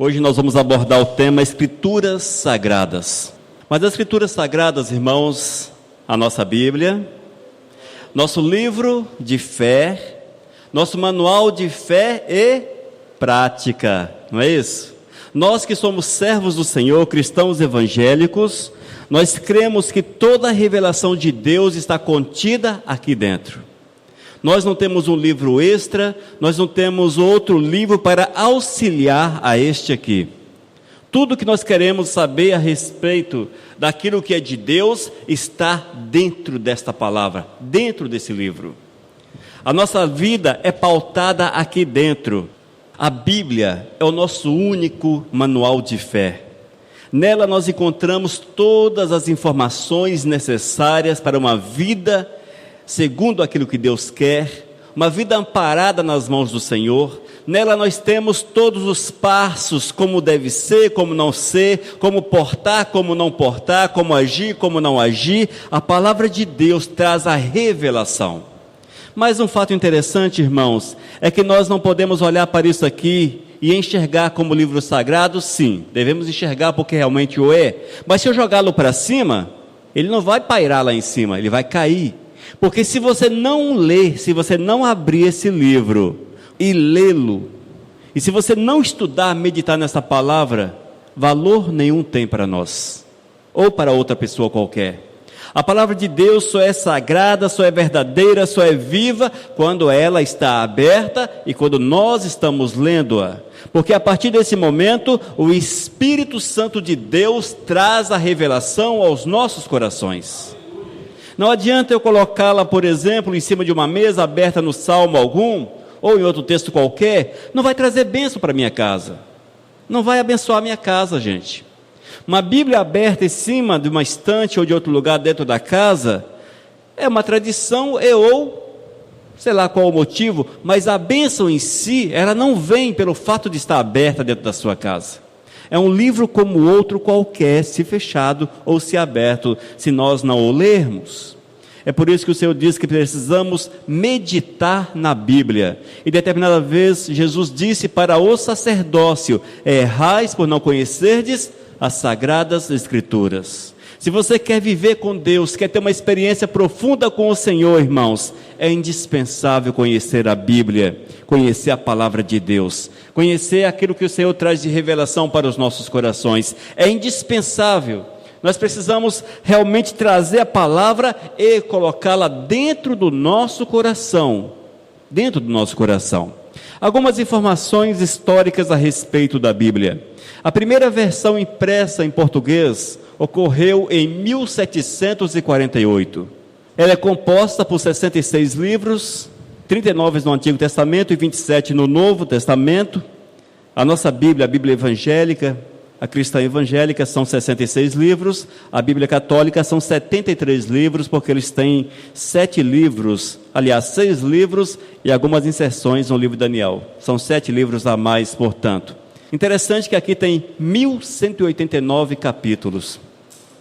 Hoje nós vamos abordar o tema Escrituras Sagradas. Mas as Escrituras Sagradas, irmãos, a nossa Bíblia, nosso livro de fé, nosso manual de fé e prática, não é isso? Nós que somos servos do Senhor, cristãos evangélicos, nós cremos que toda a revelação de Deus está contida aqui dentro. Nós não temos um livro extra, nós não temos outro livro para auxiliar a este aqui. Tudo que nós queremos saber a respeito daquilo que é de Deus está dentro desta palavra, dentro desse livro. A nossa vida é pautada aqui dentro. A Bíblia é o nosso único manual de fé. Nela nós encontramos todas as informações necessárias para uma vida segundo aquilo que Deus quer, uma vida amparada nas mãos do Senhor. Nela nós temos todos os passos, como deve ser, como não ser, como portar, como não portar, como agir, como não agir. A palavra de Deus traz a revelação. Mas um fato interessante, irmãos, é que nós não podemos olhar para isso aqui e enxergar como livro sagrado. Sim, devemos enxergar porque realmente o é. Mas se eu jogá-lo para cima, ele não vai pairar lá em cima, ele vai cair. Porque se você não ler, se você não abrir esse livro e lê-lo, e se você não estudar, meditar nessa palavra, valor nenhum tem para nós, ou para outra pessoa qualquer. A palavra de Deus só é sagrada, só é verdadeira, só é viva quando ela está aberta e quando nós estamos lendo-a. Porque a partir desse momento, o Espírito Santo de Deus traz a revelação aos nossos corações. Não adianta eu colocá-la, por exemplo, em cima de uma mesa aberta no Salmo algum, ou em outro texto qualquer, não vai trazer bênção para a minha casa. Não vai abençoar a minha casa, gente. Uma Bíblia aberta em cima de uma estante ou de outro lugar dentro da casa, é uma tradição sei lá qual o motivo, mas a bênção em si, ela não vem pelo fato de estar aberta dentro da sua casa. É um livro como outro qualquer, se fechado ou se aberto, se nós não o lermos. É por isso que o Senhor diz que precisamos meditar na Bíblia. E determinada vez Jesus disse para o sacerdócio: errais por não conhecerdes as Sagradas Escrituras. Se você quer viver com Deus, quer ter uma experiência profunda com o Senhor, irmãos, é indispensável conhecer a Bíblia, conhecer a palavra de Deus, conhecer aquilo que o Senhor traz de revelação para os nossos corações. É indispensável. Nós precisamos realmente trazer a palavra e colocá-la dentro do nosso coração. Dentro do nosso coração. Algumas informações históricas a respeito da Bíblia. A primeira versão impressa em português ocorreu em 1748. Ela é composta por 66 livros, 39 no Antigo Testamento e 27 no Novo Testamento. A nossa Bíblia, a Bíblia evangélica, a cristã evangélica, são 66 livros. A Bíblia católica são 73 livros, porque eles têm 6 livros e algumas inserções no livro de Daniel. São 7 livros a mais, portanto. Interessante que aqui tem 1189 capítulos.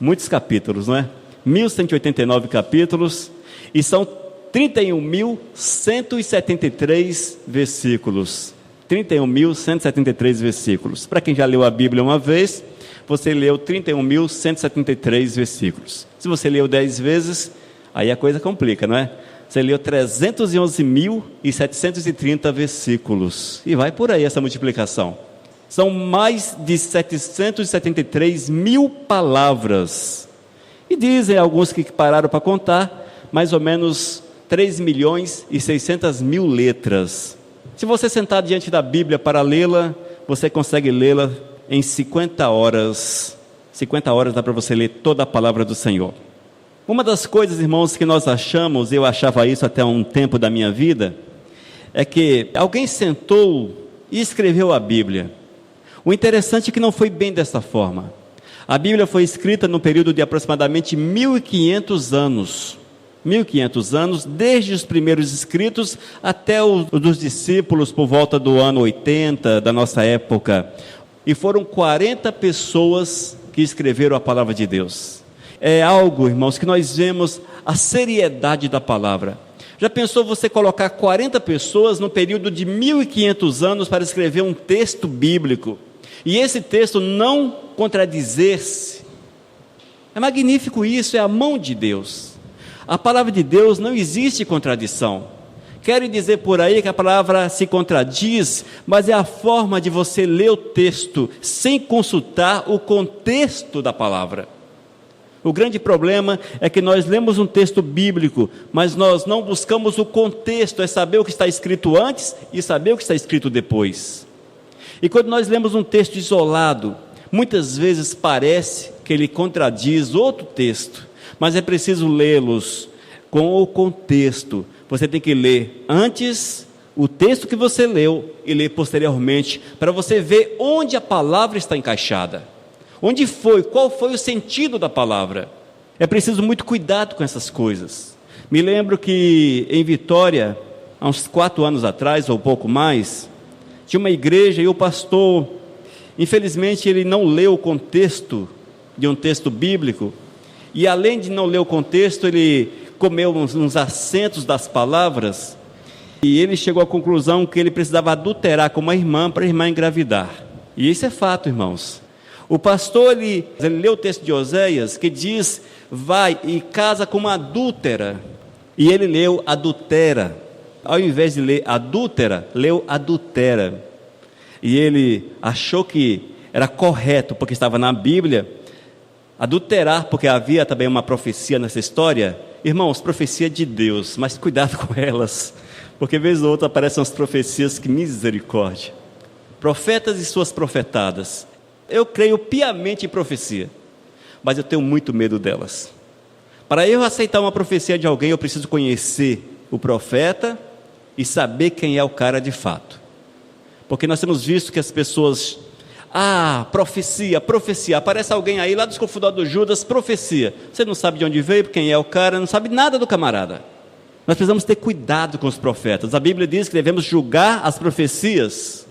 Muitos capítulos, não é? 1189 capítulos e são 31.173 versículos. 31.173 versículos. Para quem já leu a Bíblia uma vez, você leu 31.173 versículos. Se você leu 10 vezes, aí a coisa complica, não é? Você leu 311.730 versículos. E vai por aí essa multiplicação. São mais de 773 mil palavras. E dizem alguns que pararam para contar, mais ou menos 3.600.000 letras. Se você sentar diante da Bíblia para lê-la, você consegue lê-la em 50 horas. 50 horas dá para você ler toda a palavra do Senhor. Uma das coisas, irmãos, que nós achamos, eu achava isso até um tempo da minha vida, é que alguém sentou e escreveu a Bíblia. O interessante é que não foi bem dessa forma. A Bíblia foi escrita no período de aproximadamente 1.500 anos. 1.500 anos, desde os primeiros escritos até os dos discípulos por volta do ano 80 da nossa época. E foram 40 pessoas que escreveram a palavra de Deus. É algo, irmãos, que nós vemos a seriedade da palavra. Já pensou você colocar 40 pessoas no período de 1.500 anos para escrever um texto bíblico? e esse texto não contradizer-se. É magnífico isso, é a mão de Deus. A palavra de Deus não existe contradição. Querem dizer por aí que a palavra se contradiz, mas é a forma de você ler o texto sem consultar o contexto da palavra. O grande problema é que nós lemos um texto bíblico, mas nós não buscamos o contexto, é saber o que está escrito antes e saber o que está escrito depois. E quando nós lemos um texto isolado, muitas vezes parece que ele contradiz outro texto, mas é preciso lê-los com o contexto. Você tem que ler antes o texto que você leu e ler posteriormente, para você ver onde a palavra está encaixada. Onde foi, qual foi o sentido da palavra. É preciso muito cuidado com essas coisas. Me lembro que em Vitória, há uns 4 anos atrás, ou pouco mais, tinha uma igreja e o pastor, infelizmente, ele não leu o contexto de um texto bíblico, e além de não ler o contexto, ele comeu uns acentos das palavras, e ele chegou à conclusão que ele precisava adulterar com uma irmã para a irmã engravidar. E isso é fato, irmãos. O pastor, ele leu o texto de Oséias, que diz, vai e casa com uma adúltera, e ele leu adultera. Ao invés de ler adúltera, leu adultera. E ele achou que era correto, porque estava na Bíblia, adulterar, porque havia também uma profecia nessa história. Irmãos, profecia de Deus, mas cuidado com elas, porque vez ou outra aparecem as profecias que misericórdia. Profetas e suas profetadas. Eu creio piamente em profecia, mas eu tenho muito medo delas. Para eu aceitar uma profecia de alguém, eu preciso conhecer o profeta e saber quem é o cara de fato. Porque nós temos visto que as pessoas, profecia, aparece alguém aí lá dos confundadores Judas, profecia. Você não sabe de onde veio, quem é o cara, não sabe nada do camarada. Nós precisamos ter cuidado com os profetas. A Bíblia diz que devemos julgar as profecias,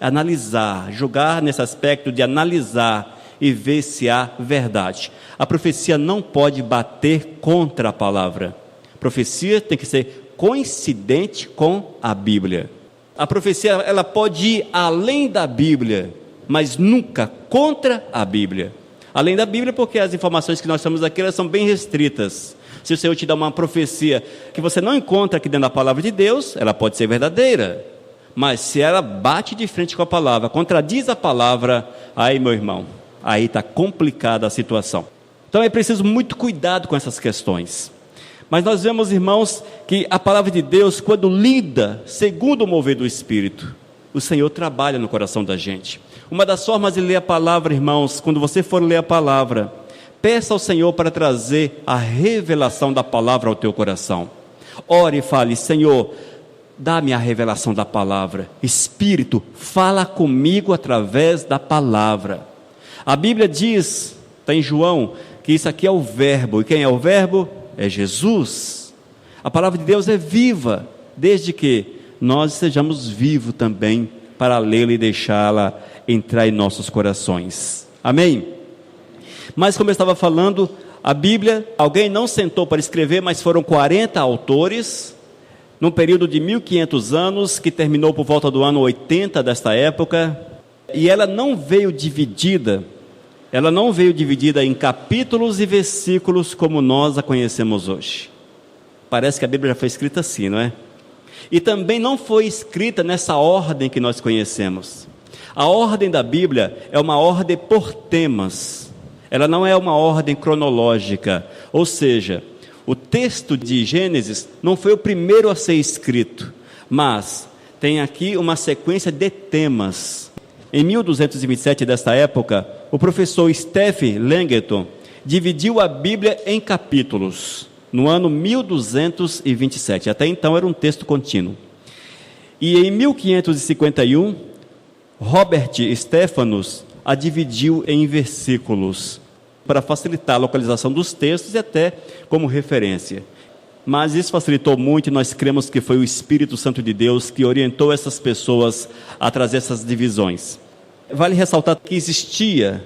analisar, julgar nesse aspecto de analisar e ver se há verdade. A profecia não pode bater contra a palavra. A profecia tem que ser coincidente com a Bíblia. A profecia, ela pode ir além da Bíblia, mas nunca contra a Bíblia. Além da Bíblia, porque as informações que nós temos aqui, elas são bem restritas. Se o Senhor te dá uma profecia que você não encontra aqui dentro da palavra de Deus, ela pode ser verdadeira. Mas se ela bate de frente com a palavra, contradiz a palavra, aí, meu irmão, aí está complicada a situação. Então é preciso muito cuidado com essas questões. Mas nós vemos, irmãos, que a palavra de Deus, quando lida segundo o mover do Espírito, o Senhor trabalha no coração da gente. Uma das formas de ler a palavra, irmãos, quando você for ler a palavra, peça ao Senhor para trazer a revelação da palavra ao teu coração. Ore e fale, Senhor, dá-me a revelação da palavra. Espírito, fala comigo através da palavra. A Bíblia diz, está em João, que isso aqui é o verbo. E quem é o verbo? É Jesus. A palavra de Deus é viva, desde que nós sejamos vivos também para lê-la e deixá-la entrar em nossos corações. Amém? Mas como eu estava falando, a Bíblia, alguém não sentou para escrever, mas foram 40 autores, num período de 1500 anos, que terminou por volta do ano 80 desta época, e ela não veio dividida em capítulos e versículos como nós a conhecemos hoje. Parece que a Bíblia já foi escrita assim, não é? E também não foi escrita nessa ordem que nós conhecemos. A ordem da Bíblia é uma ordem por temas, ela não é uma ordem cronológica, ou seja, o texto de Gênesis não foi o primeiro a ser escrito, mas tem aqui uma sequência de temas. Em 1227 desta época, o professor Stephen Langton dividiu a Bíblia em capítulos, no ano 1227, até então era um texto contínuo. E em 1551, Robert Stephanus a dividiu em versículos, para facilitar a localização dos textos e até como referência. Mas isso facilitou muito e nós cremos que foi o Espírito Santo de Deus que orientou essas pessoas a trazer essas divisões. Vale ressaltar que existia,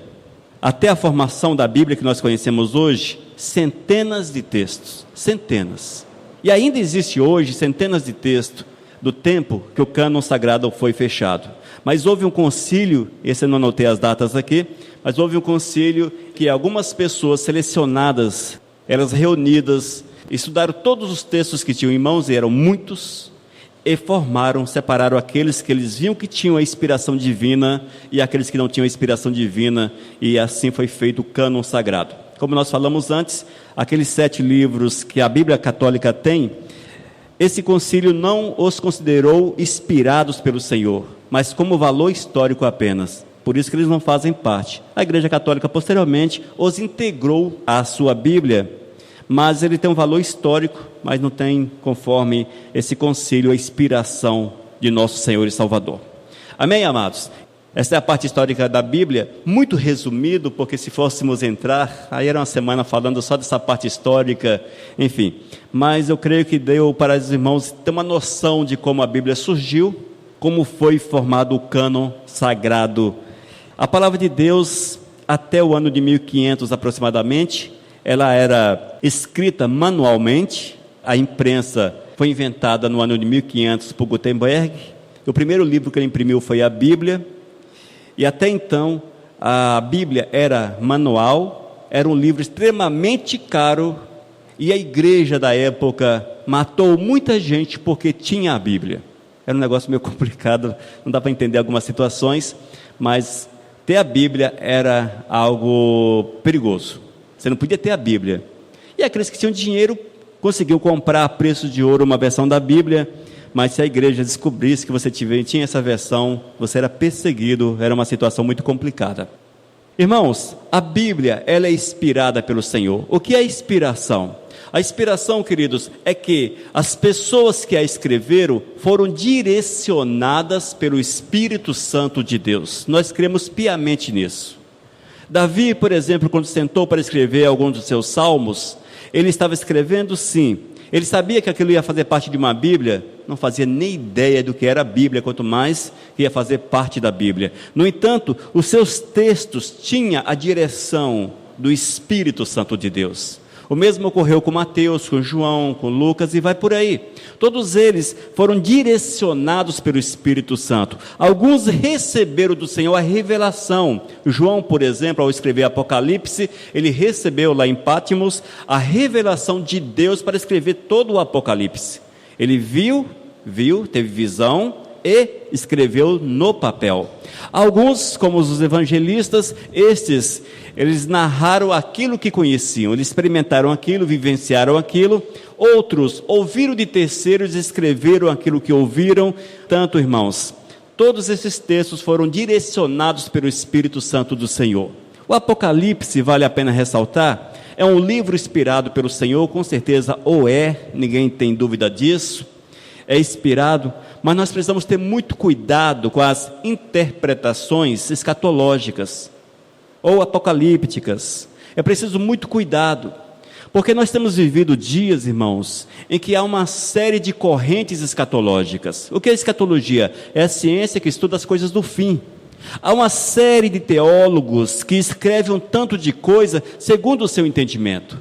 até a formação da Bíblia que nós conhecemos hoje, centenas de textos, centenas. E ainda existe hoje centenas de textos do tempo que o cânon sagrado foi fechado. Mas houve um concílio, esse eu não anotei as datas aqui, mas houve um concílio que algumas pessoas selecionadas, elas reunidas, estudaram todos os textos que tinham em mãos, e eram muitos, e separaram aqueles que eles viam que tinham a inspiração divina e aqueles que não tinham a inspiração divina, e assim foi feito o cânon sagrado. Como nós falamos antes, aqueles 7 livros que a Bíblia Católica tem, esse concílio não os considerou inspirados pelo Senhor, mas como valor histórico apenas. Por isso que eles não fazem parte. A Igreja Católica posteriormente os integrou à sua Bíblia, mas ele tem um valor histórico, mas não tem, conforme esse concílio, a inspiração de nosso Senhor e Salvador. Amém, amados? Essa é a parte histórica da Bíblia, muito resumido, porque se fôssemos entrar, aí era uma semana falando só dessa parte histórica, enfim. Mas eu creio que deu para os irmãos ter uma noção de como a Bíblia surgiu, como foi formado o cânon sagrado. A palavra de Deus, até o ano de 1500 aproximadamente, ela era escrita manualmente. A imprensa foi inventada no ano de 1500 por Gutenberg. O primeiro livro que ele imprimiu foi a Bíblia. E até então, a Bíblia era manual, era um livro extremamente caro, e a igreja da época matou muita gente porque tinha a Bíblia. Era um negócio meio complicado, não dá para entender algumas situações, mas ter a Bíblia era algo perigoso. Você não podia ter a Bíblia. E aqueles que tinham dinheiro conseguiam comprar a preço de ouro uma versão da Bíblia, mas se a igreja descobrisse que você tinha essa versão, você era perseguido, era uma situação muito complicada. Irmãos, a Bíblia, ela é inspirada pelo Senhor. O que é inspiração? A inspiração, queridos, é que as pessoas que a escreveram foram direcionadas pelo Espírito Santo de Deus. Nós cremos piamente nisso. Davi, por exemplo, quando sentou para escrever alguns dos seus salmos, ele estava escrevendo, sim. Ele sabia que aquilo ia fazer parte de uma Bíblia, não fazia nem ideia do que era a Bíblia, quanto mais ia fazer parte da Bíblia. No entanto, os seus textos tinham a direção do Espírito Santo de Deus. O mesmo ocorreu com Mateus, com João, com Lucas e vai por aí. Todos eles foram direcionados pelo Espírito Santo. Alguns receberam do Senhor a revelação. João, por exemplo, ao escrever Apocalipse, ele recebeu lá em Patmos a revelação de Deus para escrever todo o Apocalipse. Ele viu, teve visão e escreveu no papel. Alguns, como os evangelistas, eles narraram aquilo que conheciam, eles experimentaram aquilo, vivenciaram aquilo. Outros ouviram de terceiros e escreveram aquilo que ouviram. Tanto, irmãos, todos esses textos foram direcionados pelo Espírito Santo do Senhor. O Apocalipse, vale a pena ressaltar, é um livro inspirado pelo Senhor, com certeza ninguém tem dúvida disso, é inspirado, mas nós precisamos ter muito cuidado com as interpretações escatológicas ou apocalípticas. É preciso muito cuidado, porque nós temos vivido dias, irmãos, em que há uma série de correntes escatológicas. O que é escatologia? É a ciência que estuda as coisas do fim. Há uma série de teólogos que escrevem um tanto de coisa segundo o seu entendimento.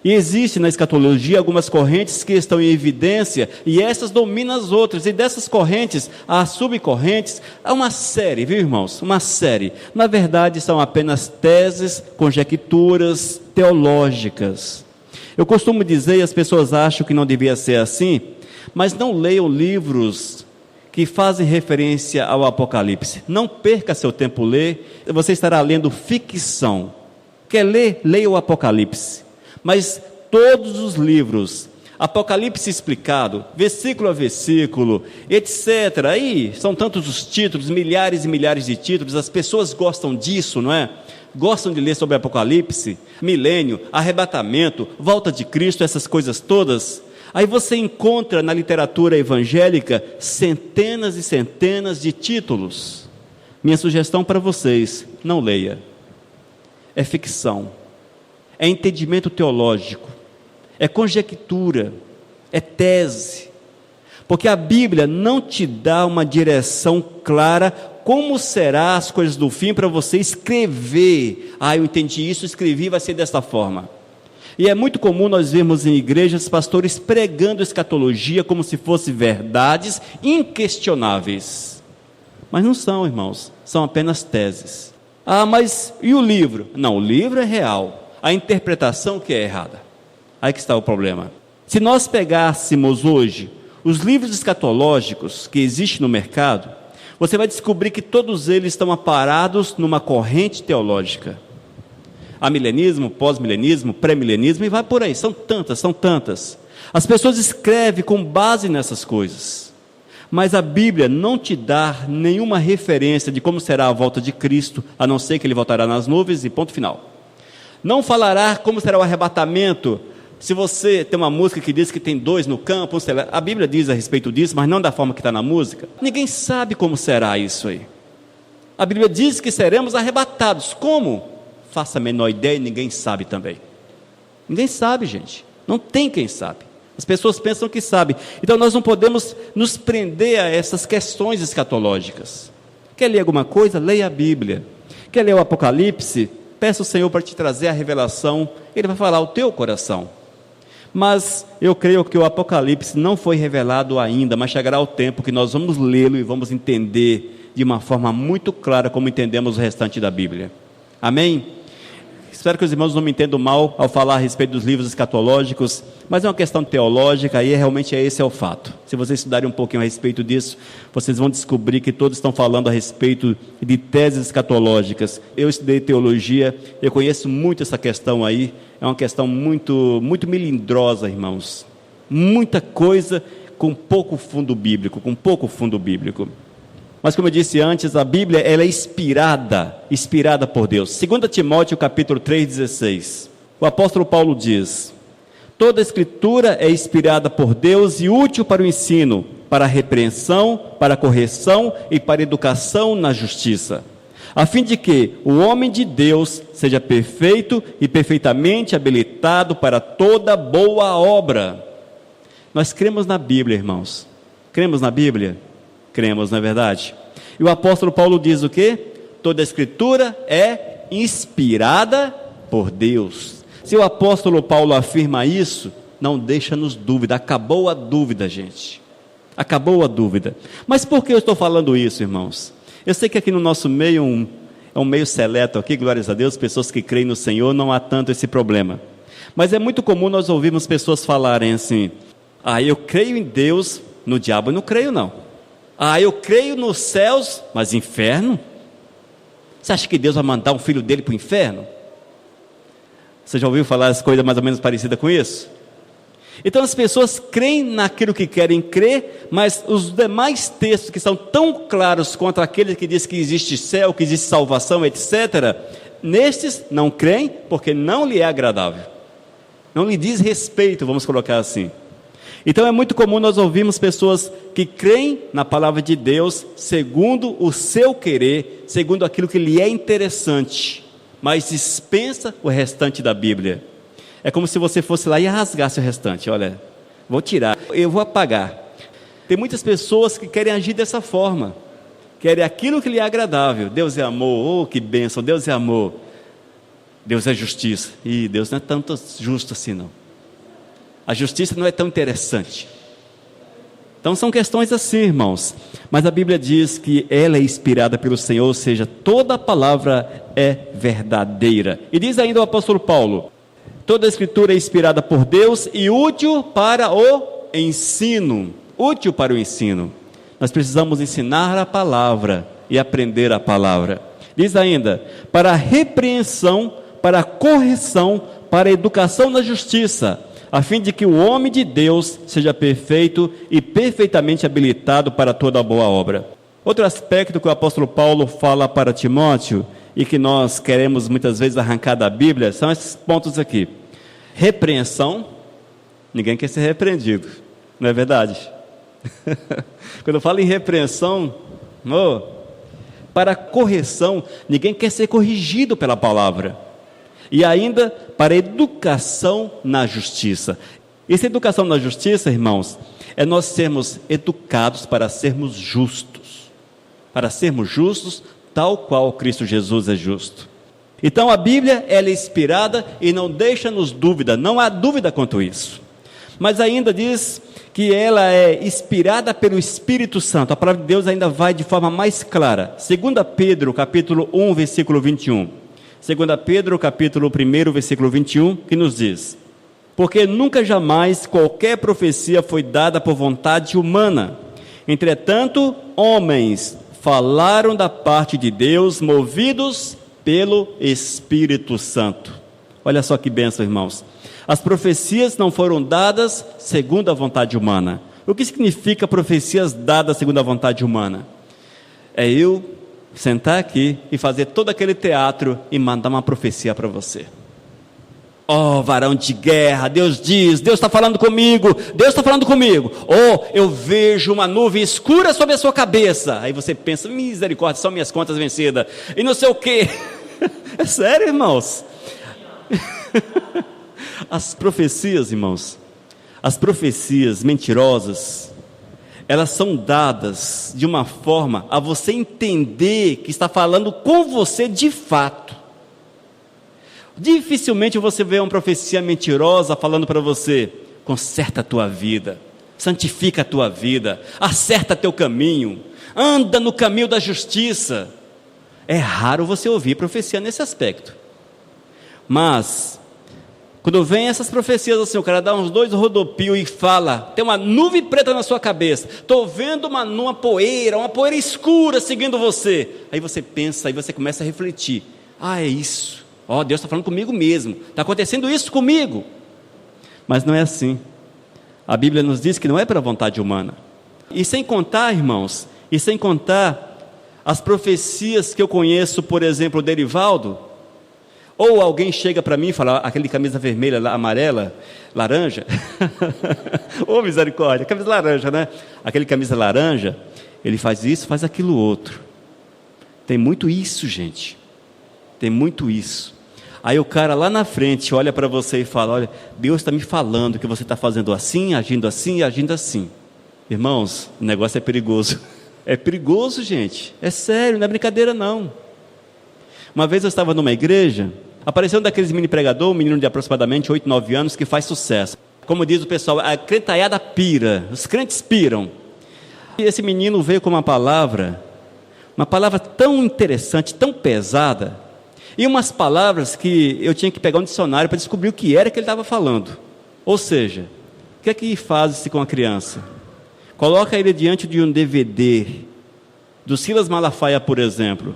E existe na escatologia algumas correntes que estão em evidência, e essas dominam as outras, e dessas correntes, há subcorrentes, há uma série, viu, irmãos? Uma série. Na verdade, são apenas teses, conjecturas teológicas. Eu costumo dizer, e as pessoas acham que não devia ser assim, mas não leiam livros que fazem referência ao Apocalipse. Não perca seu tempo ler, você estará lendo ficção. Quer ler? Leia o Apocalipse. Mas todos os livros, Apocalipse explicado, versículo a versículo, etc. Aí são tantos os títulos, milhares e milhares de títulos, as pessoas gostam disso, não é? Gostam de ler sobre Apocalipse, milênio, arrebatamento, volta de Cristo, essas coisas todas. Aí você encontra na literatura evangélica centenas e centenas de títulos. Minha sugestão para vocês, não leia. É ficção. É entendimento teológico, é conjectura, é tese, porque a Bíblia não te dá uma direção clara como será as coisas do fim para você escrever. Eu entendi isso, escrevi, vai ser desta forma. E é muito comum nós vermos em igrejas pastores pregando escatologia como se fossem verdades inquestionáveis. Mas não são, irmãos, são apenas teses. Ah, mas e o livro? Não, o livro é real, a interpretação que é errada. Aí que está o problema. Se nós pegássemos hoje os livros escatológicos que existem no mercado, você vai descobrir que todos eles estão aparados numa corrente teológica. Amilenismo, pós-milenismo, pré-milenismo, e vai por aí, são tantas. As pessoas escrevem com base nessas coisas. Mas a Bíblia não te dá nenhuma referência de como será a volta de Cristo, a não ser que Ele voltará nas nuvens e ponto final. Não falará como será o arrebatamento. Se você tem uma música que diz que tem 2 no campo, a Bíblia diz a respeito disso, mas não da forma que está na música. Ninguém sabe como será isso aí. A Bíblia diz que seremos arrebatados. Como? Faça a menor ideia e ninguém sabe também. Ninguém sabe, gente. Não tem quem sabe. As pessoas pensam que sabem. Então nós não podemos nos prender a essas questões escatológicas. Quer ler alguma coisa? Leia a Bíblia. Quer ler o Apocalipse? Peça ao Senhor para te trazer a revelação. Ele vai falar ao teu coração. Mas eu creio que o Apocalipse não foi revelado ainda, mas chegará o tempo que nós vamos lê-lo e vamos entender de uma forma muito clara como entendemos o restante da Bíblia. Amém? Espero que os irmãos não me entendam mal ao falar a respeito dos livros escatológicos, mas é uma questão teológica e realmente esse é o fato. Se vocês estudarem um pouquinho a respeito disso, vocês vão descobrir que todos estão falando a respeito de teses escatológicas. Eu estudei teologia, eu conheço muito essa questão aí, é uma questão muito melindrosa, irmãos. Muita coisa com pouco fundo bíblico, Mas como eu disse antes, a Bíblia ela é inspirada por Deus. 2 Timóteo capítulo 3,16. O apóstolo Paulo diz: toda a escritura é inspirada por Deus e útil para o ensino, para a repreensão, para a correção e para a educação na justiça, a fim de que o homem de Deus seja perfeito e perfeitamente habilitado para toda boa obra. Nós cremos na Bíblia, irmãos. Cremos na Bíblia? Cremos, não é verdade? E o apóstolo Paulo diz o quê? Toda a escritura é inspirada por Deus. Se o apóstolo Paulo afirma isso, não deixa-nos dúvida. Acabou a dúvida, gente. Acabou a dúvida. Mas por que eu estou falando isso, irmãos? Eu sei que aqui no nosso meio, é um meio seleto aqui, glórias a Deus, pessoas que creem no Senhor, não há tanto esse problema. Mas é muito comum nós ouvirmos pessoas falarem assim: eu creio em Deus, no diabo eu não creio não. Eu creio nos céus, mas inferno? Você acha que Deus vai mandar um filho dele para o inferno? Você já ouviu falar as coisas mais ou menos parecidas com isso? Então as pessoas creem naquilo que querem crer, mas os demais textos que são tão claros contra aqueles que dizem que existe céu, que existe salvação, etc., nestes não creem porque não lhe é agradável. Não lhe diz respeito, vamos colocar assim. Então é muito comum nós ouvirmos pessoas que creem na palavra de Deus segundo o seu querer, segundo aquilo que lhe é interessante, mas dispensa o restante da Bíblia. É como se você fosse lá e rasgasse o restante. Olha, vou tirar, eu vou apagar. Tem muitas pessoas que querem agir dessa forma, querem aquilo que lhe é agradável. Deus é amor, que bênção, Deus é amor. Deus é justiça. E Deus não é tanto justo assim não. A justiça não é tão interessante. Então são questões assim, irmãos. Mas a Bíblia diz que ela é inspirada pelo Senhor, ou seja, toda a palavra é verdadeira. E diz ainda o apóstolo Paulo: toda a escritura é inspirada por Deus e útil para o ensino. Útil para o ensino. Nós precisamos ensinar a palavra e aprender a palavra. Diz ainda: para a repreensão, para a correção, para a educação na justiça, a fim de que o homem de Deus seja perfeito e perfeitamente habilitado para toda boa obra. Outro aspecto que o apóstolo Paulo fala para Timóteo, e que nós queremos muitas vezes arrancar da Bíblia, são esses pontos aqui. Repreensão, ninguém quer ser repreendido, não é verdade? Quando eu falo em repreensão, para correção, ninguém quer ser corrigido pela palavra. E ainda para educação na justiça. Essa educação na justiça, irmãos, é nós sermos educados para sermos justos. Para sermos justos, tal qual Cristo Jesus é justo. Então a Bíblia, ela é inspirada e não deixa-nos dúvida, não há dúvida quanto isso. Mas ainda diz que ela é inspirada pelo Espírito Santo. A palavra de Deus ainda vai de forma mais clara. 2 Pedro, capítulo 1, versículo 21. 2 Pedro, capítulo 1, versículo 21, que nos diz: porque nunca jamais qualquer profecia foi dada por vontade humana. Entretanto, homens falaram da parte de Deus, movidos pelo Espírito Santo. Olha só que bênção, irmãos. As profecias não foram dadas segundo a vontade humana. O que significa profecias dadas segundo a vontade humana? É eu sentar aqui e fazer todo aquele teatro e mandar uma profecia para você. Oh, varão de guerra, Deus diz, Deus está falando comigo, Deus está falando comigo. Oh, eu vejo uma nuvem escura sobre a sua cabeça. Aí você pensa, misericórdia, são minhas contas vencidas. E não sei o quê. É sério, irmãos? As profecias, irmãos, as profecias mentirosas, elas são dadas de uma forma a você entender que está falando com você de fato. Dificilmente você vê uma profecia mentirosa falando para você: conserta a tua vida, santifica a tua vida, acerta teu caminho, anda no caminho da justiça. É raro você ouvir profecia nesse aspecto. Mas quando vem essas profecias assim, o cara dá uns 2 rodopios e fala: tem uma nuvem preta na sua cabeça, estou vendo uma poeira escura seguindo você. Aí você pensa, aí você começa a refletir: ah, é isso. Ó, Deus está falando comigo mesmo, está acontecendo isso comigo. Mas não é assim. A Bíblia nos diz que não é pela vontade humana. E sem contar, irmãos, as profecias que eu conheço, por exemplo, o Derivaldo, ou alguém chega para mim e fala: aquele camisa vermelha, amarela, laranja, ô misericórdia, camisa laranja, né? Aquele camisa laranja, ele faz isso, faz aquilo outro. Tem muito isso, gente. Tem muito isso. Aí o cara lá na frente olha para você e fala: olha, Deus está me falando que você está fazendo assim, agindo assim e agindo assim. Irmãos, o negócio é perigoso. É perigoso, gente. É sério, não é brincadeira não. Uma vez eu estava numa igreja, apareceu um daqueles mini pregador, um menino de aproximadamente 8, 9 anos, que faz sucesso. Como diz o pessoal, a crentaiada pira, os crentes piram. E esse menino veio com uma palavra tão interessante, tão pesada, e umas palavras que eu tinha que pegar um dicionário para descobrir o que era que ele estava falando. Ou seja, o que é que faz-se com a criança? Coloca ele diante de um DVD do Silas Malafaia, por exemplo,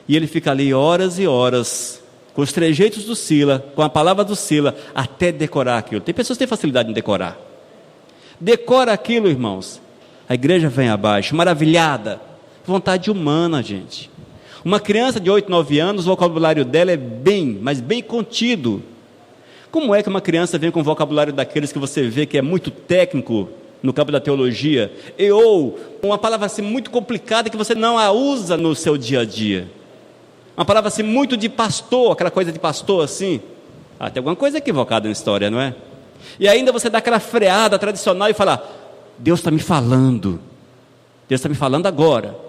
e ele fica ali horas e horas com os trejeitos do Silas, com a palavra do Silas, até decorar aquilo. Tem pessoas que têm facilidade em decorar. Decora aquilo, irmãos, a igreja vem abaixo, maravilhada. Vontade humana, gente. Uma criança de 8, 9 anos, o vocabulário dela é mas bem contido. Como é que uma criança vem com o vocabulário daqueles que você vê que é muito técnico no campo da teologia, ou uma palavra assim muito complicada que você não a usa no seu dia a dia? Uma palavra assim muito de pastor, aquela coisa de pastor assim. Tem alguma coisa equivocada na história, não é? E ainda você dá aquela freada tradicional e fala: Deus está me falando. Deus está me falando agora.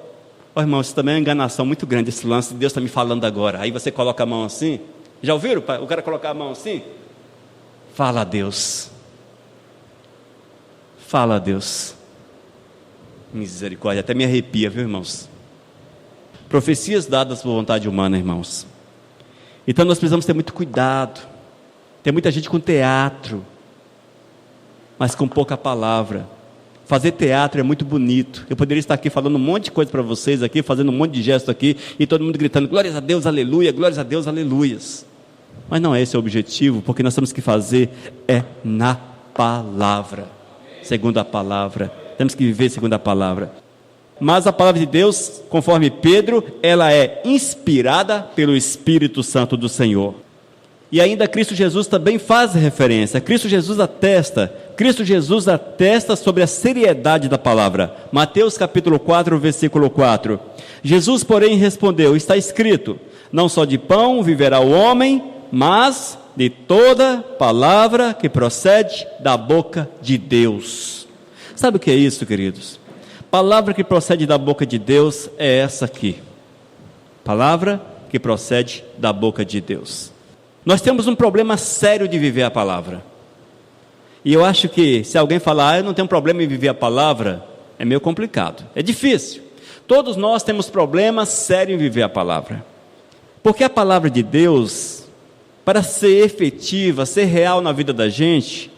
Irmão, isso também é uma enganação muito grande, esse lance de Deus está me falando agora. Aí você coloca a mão assim. Já ouviram o cara colocar a mão assim? Fala a Deus. Fala a Deus. Misericórdia, até me arrepia, viu, irmãos? Profecias dadas por vontade humana, irmãos. Então nós precisamos ter muito cuidado. Tem muita gente com teatro, mas com pouca palavra. Fazer teatro é muito bonito. Eu poderia estar aqui falando um monte de coisa para vocês aqui, fazendo um monte de gesto aqui, e todo mundo gritando: glórias a Deus, aleluia, glórias a Deus, aleluias. Mas não é esse o objetivo, porque nós temos que fazer na palavra, segundo a palavra. Temos que viver segundo a palavra. Mas a palavra de Deus, conforme Pedro, ela é inspirada pelo Espírito Santo do Senhor. E ainda Cristo Jesus também faz referência. Cristo Jesus atesta sobre a seriedade da palavra. Mateus capítulo 4, versículo 4. Jesus, porém, respondeu: está escrito, não só de pão viverá o homem, mas de toda palavra que procede da boca de Deus. Sabe o que é isso, queridos? Palavra que procede da boca de Deus é essa aqui. Palavra que procede da boca de Deus. Nós temos um problema sério de viver a palavra. E eu acho que se alguém falar, eu não tenho problema em viver a palavra, é meio complicado, é difícil. Todos nós temos problemas sérios em viver a palavra. Porque a palavra de Deus, para ser efetiva, ser real na vida da gente,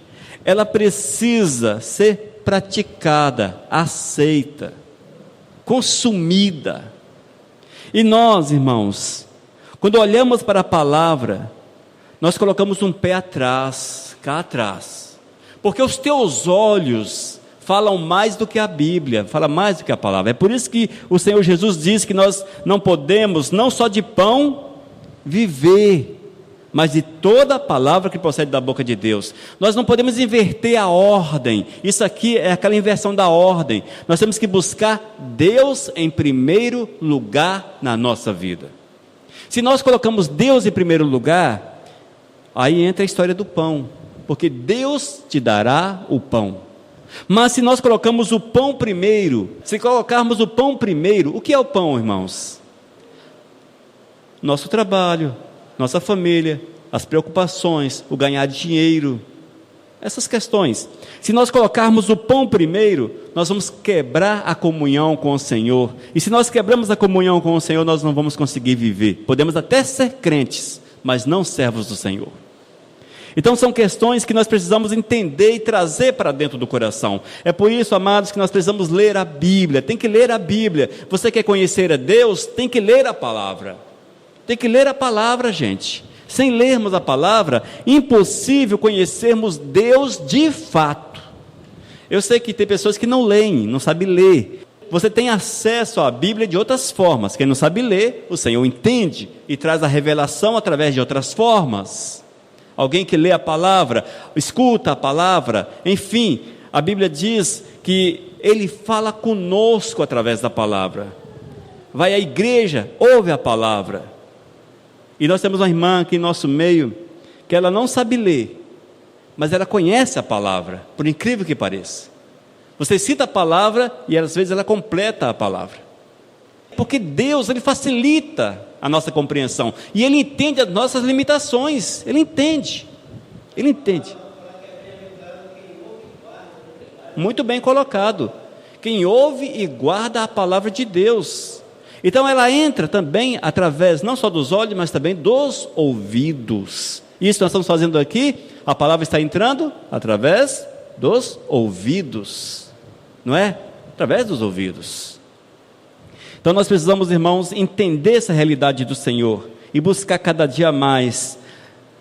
ela precisa ser praticada, aceita, consumida. E nós, irmãos, quando olhamos para a palavra, nós colocamos um pé atrás, cá atrás, porque os teus olhos falam mais do que a Bíblia, fala mais do que a palavra. É por isso que o Senhor Jesus diz que nós não podemos, não só de pão, viver, mas de toda a palavra que procede da boca de Deus. Nós não podemos inverter a ordem. Isso aqui é aquela inversão da ordem. Nós temos que buscar Deus em primeiro lugar na nossa vida. Se nós colocamos Deus em primeiro lugar, aí entra a história do pão, porque Deus te dará o pão. Mas se nós colocamos o pão primeiro, se colocarmos o pão primeiro, o que é o pão, irmãos? Nosso trabalho, nossa família, as preocupações, o ganhar dinheiro, essas questões. Se nós colocarmos o pão primeiro, nós vamos quebrar a comunhão com o Senhor. E se nós quebramos a comunhão com o Senhor, nós não vamos conseguir viver. Podemos até ser crentes, mas não servos do Senhor. Então são questões que nós precisamos entender e trazer para dentro do coração. É por isso, amados, que nós precisamos ler a Bíblia. Tem que ler a Bíblia. Você quer conhecer a Deus? Tem que ler a palavra. Tem que ler a palavra, gente. Sem lermos a palavra, impossível conhecermos Deus de fato. Eu sei que tem pessoas que não leem, não sabem ler. Você tem acesso à Bíblia de outras formas. Quem não sabe ler, o Senhor entende e traz a revelação através de outras formas. Alguém que lê a palavra, escuta a palavra, enfim, a Bíblia diz que Ele fala conosco através da palavra. Vai à igreja, ouve a palavra. E nós temos uma irmã aqui em nosso meio, que ela não sabe ler, mas ela conhece a palavra, por incrível que pareça. Você cita a palavra e às vezes ela completa a palavra. Porque Deus, Ele facilita a nossa compreensão, e Ele entende as nossas limitações, Ele entende. Muito bem colocado, quem ouve e guarda a palavra de Deus. Então ela entra também através não só dos olhos, mas também dos ouvidos. Isso nós estamos fazendo aqui, a palavra está entrando através dos ouvidos, não é? Através dos ouvidos. Então nós precisamos, irmãos, entender essa realidade do Senhor e buscar cada dia mais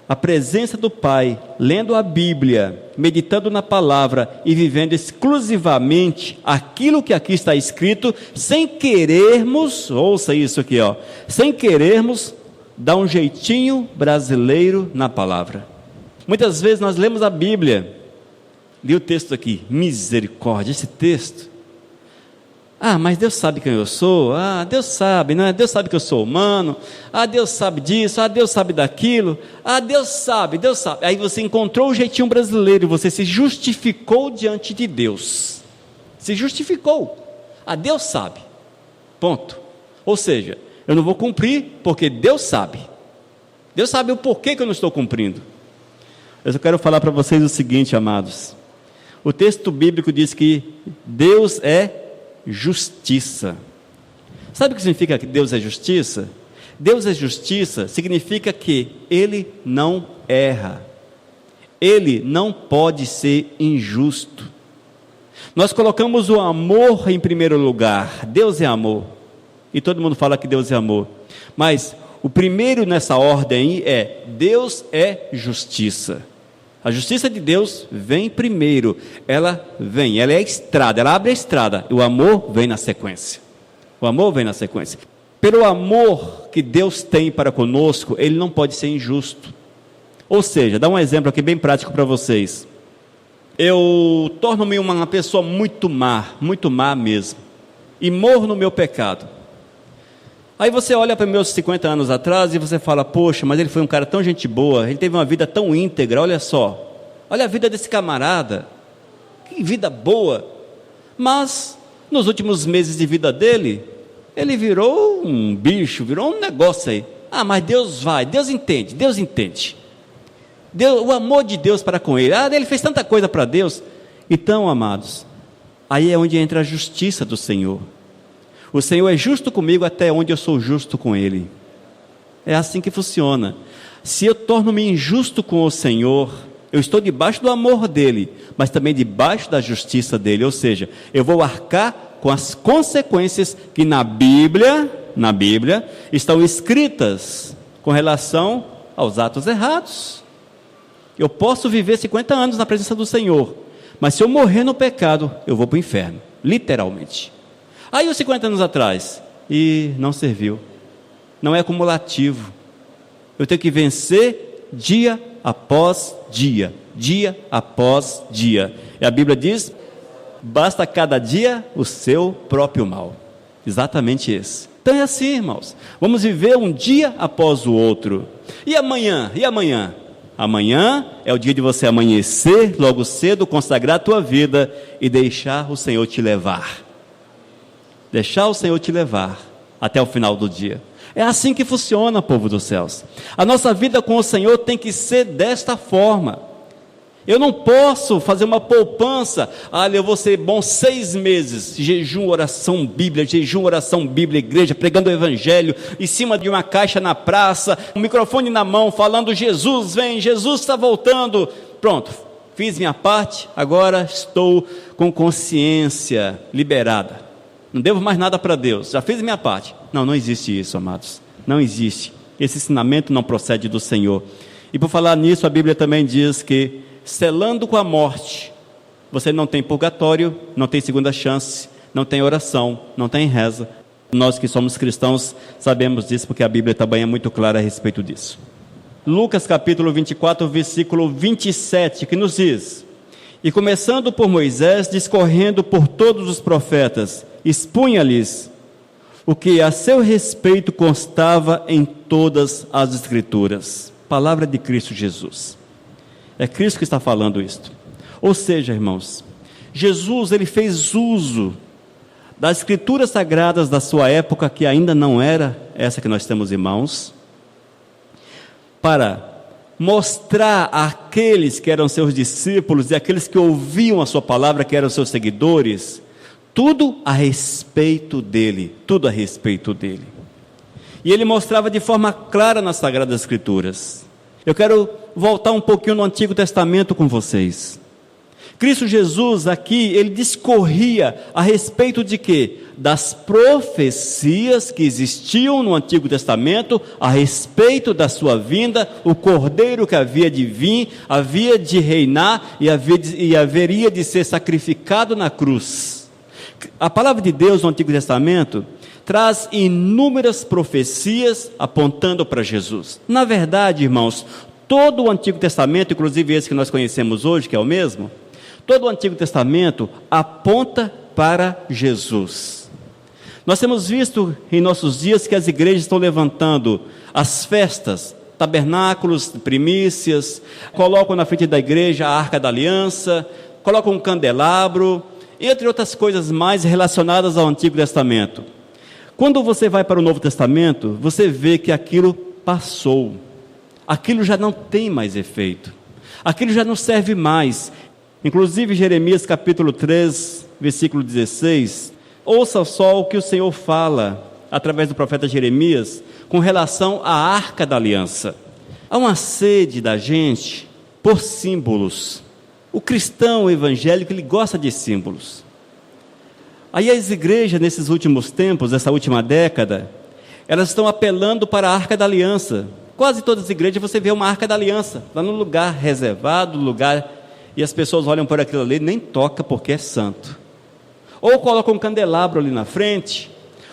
a presença do Pai, lendo a Bíblia, meditando na palavra e vivendo exclusivamente aquilo que aqui está escrito, sem querermos, ouça isso aqui, sem querermos dar um jeitinho brasileiro na palavra. Muitas vezes nós lemos a Bíblia, li o texto aqui, misericórdia, esse texto. Mas Deus sabe quem eu sou, Deus sabe, não é? Deus sabe que eu sou humano, Deus sabe disso, Deus sabe daquilo, Deus sabe. Aí você encontrou o jeitinho brasileiro, você se justificou diante de Deus, se justificou, Deus sabe, ponto. Ou seja, eu não vou cumprir porque Deus sabe o porquê que eu não estou cumprindo. Eu só quero falar para vocês o seguinte, amados, o texto bíblico diz que Deus é justiça. Sabe o que significa que Deus é justiça? Deus é justiça significa que Ele não erra, Ele não pode ser injusto. Nós colocamos o amor em primeiro lugar. Deus é amor, e todo mundo fala que Deus é amor, mas o primeiro nessa ordem é: Deus é justiça. A justiça de Deus vem primeiro, ela é a estrada, ela abre a estrada, e o amor vem na sequência. Pelo amor que Deus tem para conosco, Ele não pode ser injusto. Ou seja, dá um exemplo aqui bem prático para vocês. Eu torno-me uma pessoa muito má mesmo, e morro no meu pecado. Aí você olha para meus 50 anos atrás e você fala: poxa, mas ele foi um cara tão gente boa, ele teve uma vida tão íntegra, olha só, olha a vida desse camarada, que vida boa. Mas nos últimos meses de vida dele, ele virou um bicho, virou um negócio aí. Mas Deus entende. o amor de Deus para com ele. Ele fez tanta coisa para Deus. Então, amados, aí é onde entra a justiça do Senhor. O Senhor é justo comigo até onde eu sou justo com Ele. É assim que funciona. Se eu torno-me injusto com o Senhor, eu estou debaixo do amor dEle, mas também debaixo da justiça dEle. Ou seja, eu vou arcar com as consequências que na Bíblia estão escritas com relação aos atos errados. Eu posso viver 50 anos na presença do Senhor, mas se eu morrer no pecado, eu vou para o inferno, literalmente. Aí os 50 anos atrás, e não serviu, não é acumulativo. Eu tenho que vencer dia após dia, dia após dia. E a Bíblia diz, basta cada dia o seu próprio mal. Exatamente esse. Então é assim, irmãos, vamos viver um dia após o outro. E amanhã? E amanhã? Amanhã é o dia de você amanhecer logo cedo, consagrar a tua vida e deixar o Senhor te levar. Deixar o Senhor te levar até o final do dia. É assim que funciona, povo dos céus. A nossa vida com o Senhor tem que ser desta forma. Eu não posso fazer uma poupança. Eu vou ser bom 6 meses, jejum, oração, Bíblia, igreja, pregando o Evangelho, em cima de uma caixa na praça, um microfone na mão, falando Jesus vem, Jesus está voltando. Pronto, fiz minha parte, agora estou com consciência liberada. Não devo mais nada para Deus, já fiz minha parte. Não existe isso, amados. Não existe. Esse ensinamento não procede do Senhor. E por falar nisso, a Bíblia também diz que, selando com a morte, você não tem purgatório, não tem segunda chance, não tem oração, não tem reza. Nós que somos cristãos sabemos disso, porque a Bíblia também é muito clara a respeito disso. Lucas capítulo 24, versículo 27, que nos diz: e começando por Moisés, discorrendo por todos os profetas, expunha-lhes o que a seu respeito constava em todas as Escrituras. Palavra de Cristo Jesus. É Cristo que está falando isto. Ou seja, irmãos, Jesus, ele fez uso das Escrituras sagradas da sua época, que ainda não era essa que nós temos em mãos, para mostrar àqueles que eram seus discípulos e àqueles que ouviam a sua palavra, que eram seus seguidores, tudo a respeito dele, tudo a respeito dele. E ele mostrava de forma clara nas Sagradas Escrituras. Eu quero voltar um pouquinho no Antigo Testamento com vocês. Cristo Jesus aqui, ele discorria a respeito de quê? Das profecias que existiam no Antigo Testamento a respeito da sua vinda, o Cordeiro que havia de vir, havia de reinar e haveria de ser sacrificado na cruz. A palavra de Deus no Antigo Testamento traz inúmeras profecias apontando para Jesus. Na verdade, irmãos, todo o Antigo Testamento, inclusive esse que nós conhecemos hoje, que é o mesmo, todo o Antigo Testamento aponta para Jesus. Nós temos visto em nossos dias que as igrejas estão levantando as festas, tabernáculos, primícias, colocam na frente da igreja a Arca da Aliança, colocam um candelabro, entre outras coisas mais relacionadas ao Antigo Testamento. Quando você vai para o Novo Testamento, você vê que aquilo passou, aquilo já não tem mais efeito, aquilo já não serve mais. Inclusive Jeremias capítulo 3, versículo 16, ouça só o que o Senhor fala, através do profeta Jeremias, com relação à Arca da Aliança. Há uma sede da gente por símbolos. O cristão evangélico, ele gosta de símbolos. Aí as igrejas, nesses últimos tempos, essa última década, elas estão apelando para a Arca da Aliança. Quase todas as igrejas você vê uma Arca da Aliança, lá no lugar reservado, e as pessoas olham por aquilo ali, nem toca porque é santo. Ou coloca um candelabro ali na frente,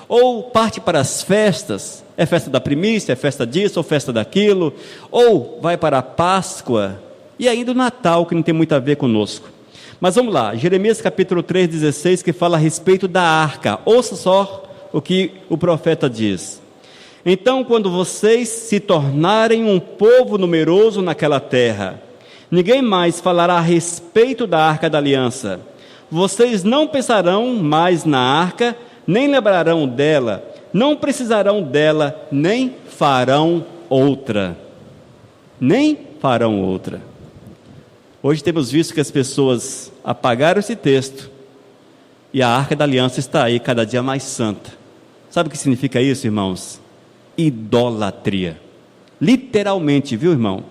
ou parte para as festas, é festa da primícia, é festa disso, ou festa daquilo, ou vai para a Páscoa, e ainda o Natal, que não tem muito a ver conosco. Mas vamos lá, Jeremias capítulo 3, 16, que fala a respeito da arca. Ouça só o que o profeta diz: então, quando vocês se tornarem um povo numeroso naquela terra, ninguém mais falará a respeito da Arca da Aliança. Vocês não pensarão mais na arca, nem lembrarão dela, não precisarão dela, nem farão outra. Nem farão outra. Hoje temos visto que as pessoas apagaram esse texto e a Arca da Aliança está aí cada dia mais santa. Sabe o que significa isso, irmãos? Idolatria. Literalmente, viu, irmão?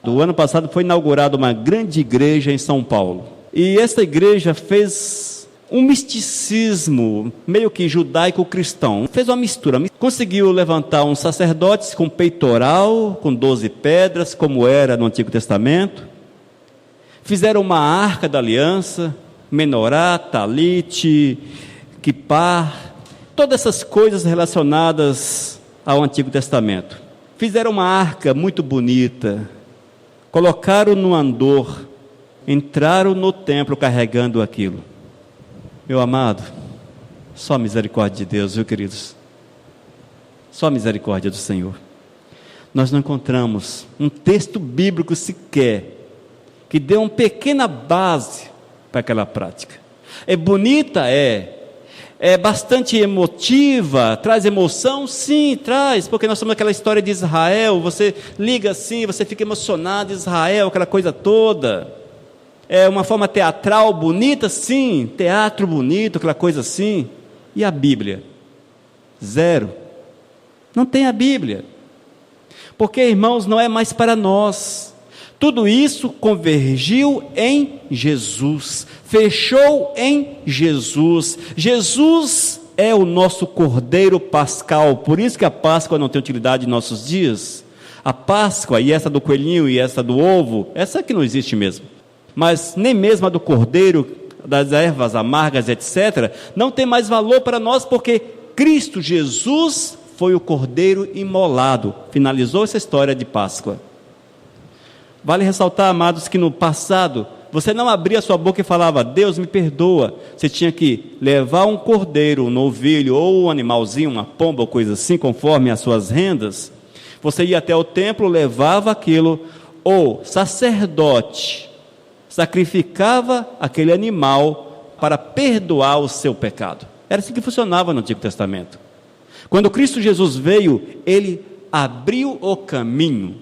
Do ano passado foi inaugurada uma grande igreja em São Paulo. E essa igreja fez um misticismo meio que judaico-cristão. Fez uma mistura. Conseguiu levantar uns sacerdotes com peitoral, com 12 pedras, como era no Antigo Testamento. Fizeram uma arca da aliança, menorá, talite, quipar, todas essas coisas relacionadas ao Antigo Testamento. Fizeram uma arca muito bonita, colocaram no andor, entraram no templo carregando aquilo. Meu amado, só a misericórdia de Deus, viu, queridos? Só a misericórdia do Senhor. Nós não encontramos um texto bíblico sequer que dê uma pequena base para aquela prática. É bonita? É bastante emotiva, traz emoção? Sim, traz, porque nós somos aquela história de Israel, você liga assim, você fica emocionado, Israel, aquela coisa toda. É uma forma teatral bonita? Sim, teatro bonito, aquela coisa assim. E a Bíblia? Zero. Não tem a Bíblia. Porque, irmãos, não é mais para nós. Tudo isso convergiu em Jesus, fechou em Jesus. Jesus é o nosso Cordeiro Pascal, por isso que a Páscoa não tem utilidade em nossos dias. A Páscoa, e essa do coelhinho e essa do ovo, essa que não existe mesmo. Mas nem mesmo a do Cordeiro, das ervas amargas, etc., não tem mais valor para nós, porque Cristo Jesus foi o Cordeiro imolado. Finalizou essa história de Páscoa. Vale ressaltar, amados, que no passado, você não abria sua boca e falava, Deus me perdoa. Você tinha que levar um cordeiro, um novilho, ou um animalzinho, uma pomba, ou coisa assim, conforme as suas rendas. Você ia até o templo, levava aquilo, ou sacerdote sacrificava aquele animal para perdoar o seu pecado. Era assim que funcionava no Antigo Testamento. Quando Cristo Jesus veio, Ele abriu o caminho.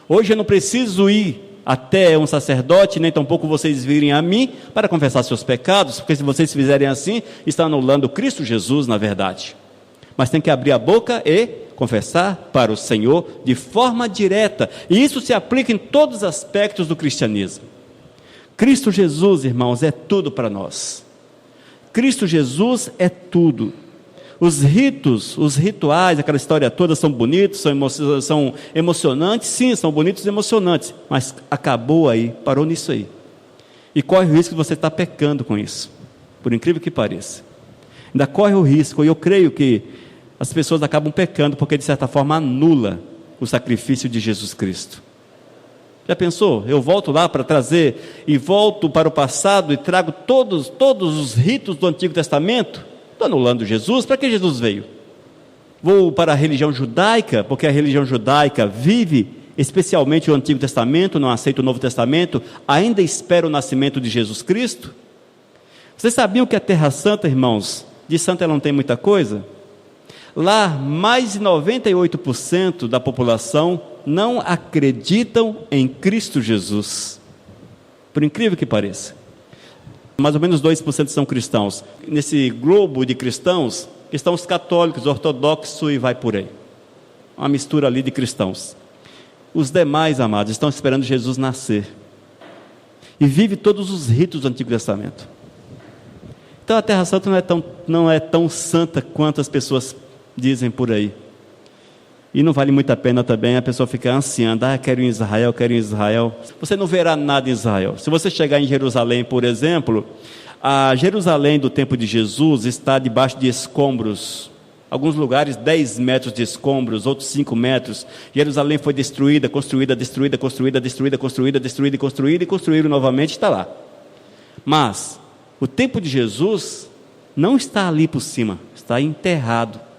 Hoje eu não preciso ir até um sacerdote, nem tampouco vocês virem a mim para confessar seus pecados, porque se vocês fizerem assim, estão anulando Cristo Jesus na verdade. Mas tem que abrir a boca e confessar para o Senhor de forma direta, e isso se aplica em todos os aspectos do cristianismo. Cristo Jesus, irmãos, é tudo para nós. Cristo Jesus é tudo. Os ritos, os rituais, aquela história toda são bonitos, são emocionantes, sim, são bonitos e emocionantes, mas acabou aí, parou nisso aí. E corre o risco de você estar pecando com isso, por incrível que pareça. Ainda corre o risco, e eu creio que as pessoas acabam pecando, porque de certa forma anula o sacrifício de Jesus Cristo. Já pensou? Eu volto lá para trazer, e volto para o passado e trago todos os ritos do Antigo Testamento? Estou anulando Jesus. Para que Jesus veio? Vou para a religião judaica, porque a religião judaica vive especialmente o Antigo Testamento, não aceita o Novo Testamento, ainda espera o nascimento de Jesus Cristo. Vocês sabiam que a Terra Santa, irmãos, de santa ela não tem muita coisa? Lá, mais de 98% da população não acreditam em Cristo Jesus, por incrível que pareça. Mais ou menos 2% são cristãos. Nesse globo de cristãos, estão os católicos, ortodoxos e vai por aí. Uma mistura ali de cristãos. Os demais, amados, estão esperando Jesus nascer. E vive todos os ritos do Antigo Testamento. Então a Terra Santa não é tão santa quanto as pessoas dizem por aí. E não vale muito a pena também a pessoa ficar ansiando, quero ir em Israel, quero ir em Israel. Você não verá nada em Israel. Se você chegar em Jerusalém, por exemplo, a Jerusalém do tempo de Jesus está debaixo de escombros. Alguns lugares 10 metros de escombros, outros 5 metros. Jerusalém foi destruída, construída, destruída, construída, destruída, construída, destruída e construída, e construíram novamente, está lá. Mas o tempo de Jesus não está ali por cima, está enterrado.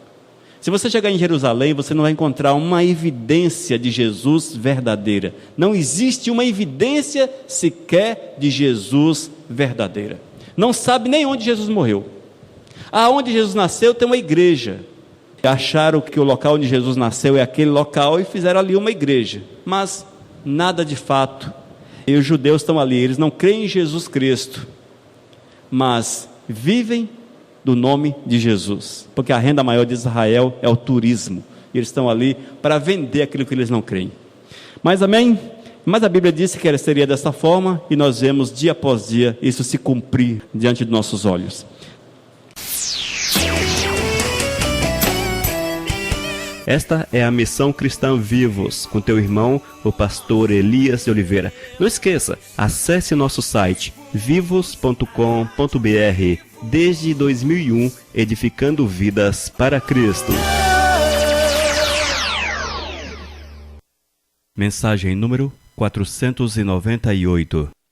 Se você chegar em Jerusalém, você não vai encontrar uma evidência de Jesus verdadeira. Não existe uma evidência sequer de Jesus verdadeira. Não sabe nem onde Jesus morreu. Onde Jesus nasceu tem uma igreja. Acharam que o local onde Jesus nasceu é aquele local e fizeram ali uma igreja. Mas nada de fato. E os judeus estão ali, eles não creem em Jesus Cristo, mas vivem do nome de Jesus, porque a renda maior de Israel é o turismo, e eles estão ali para vender aquilo que eles não creem. Mas amém? Mas a Bíblia disse que seria dessa forma, e nós vemos dia após dia isso se cumprir diante de nossos olhos. Esta é a Missão Cristã Vivos, com teu irmão, o pastor Elias de Oliveira. Não esqueça, acesse nosso site vivos.com.br. Desde 2001, edificando vidas para Cristo. Mensagem número 498.